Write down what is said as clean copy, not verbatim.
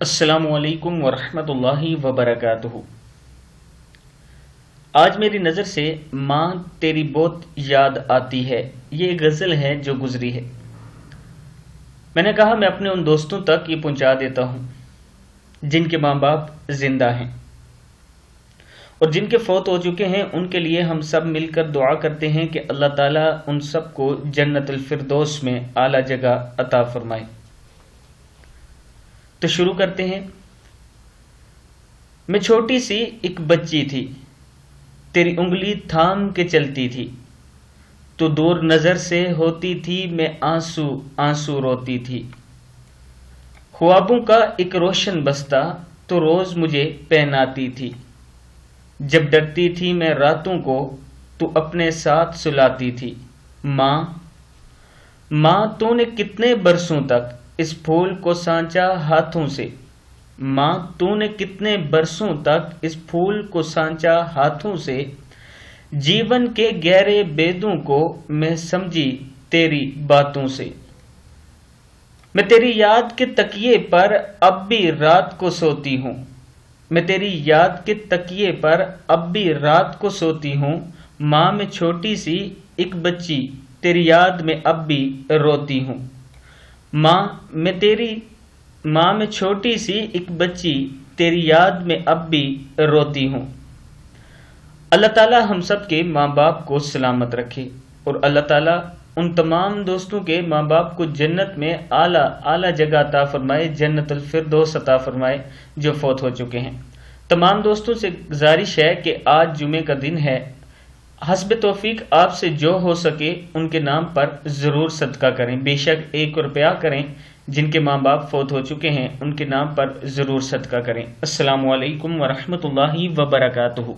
السلام علیکم ورحمۃ اللہ وبرکاتہ۔ آج میری نظر سے ماں تیری بہت یاد آتی ہے، یہ ایک غزل ہے جو گزری ہے۔ میں نے کہا میں اپنے ان دوستوں تک یہ پہنچا دیتا ہوں جن کے ماں باپ زندہ ہیں اور جن کے فوت ہو چکے ہیں۔ ان کے لیے ہم سب مل کر دعا کرتے ہیں کہ اللہ تعالیٰ ان سب کو جنت الفردوس میں اعلیٰ جگہ عطا فرمائے۔ تو شروع کرتے ہیں۔ میں چھوٹی سی ایک بچی تھی، تیری انگلی تھام کے چلتی تھی، تو دور نظر سے ہوتی تھی، میں آنسو آنسو روتی تھی۔ خوابوں کا ایک روشن بستہ تو روز مجھے پہناتی تھی، جب ڈرتی تھی میں راتوں کو تو اپنے ساتھ سلاتی تھی۔ ماں تو نے کتنے برسوں تک اس پھول کو سانچا ہاتھوں سے، ماں تو نے کتنے برسوں تک اس پھول کو سانچا ہاتھوں سے، جیون کے گہرے بیدوں کو میں سمجھی تیری باتوں سے۔ میں تیری یاد کے تکیے پر اب بھی رات کو سوتی ہوں، میں تیری یاد کے تکیے پر اب بھی رات کو سوتی ہوں۔ ماں میں چھوٹی سی ایک بچی تیری یاد میں اب بھی روتی ہوں۔ ماں میں چھوٹی سی ایک بچی تیری یاد میں اب بھی روتی ہوں۔ اللہ تعالیٰ ہم سب کے ماں باپ کو سلامت رکھے، اور اللہ تعالیٰ ان تمام دوستوں کے ماں باپ کو جنت میں اعلیٰ جگہ عطا فرمائے، جنت الفردوس عطا فرمائے جو فوت ہو چکے ہیں۔ تمام دوستوں سے گزارش ہے کہ آج جمعے کا دن ہے، حسب توفیق آپ سے جو ہو سکے ان کے نام پر ضرور صدقہ کریں، بے شک 1 روپیہ کریں۔ جن کے ماں باپ فوت ہو چکے ہیں ان کے نام پر ضرور صدقہ کریں۔ السلام علیکم ورحمۃ اللہ وبرکاتہ۔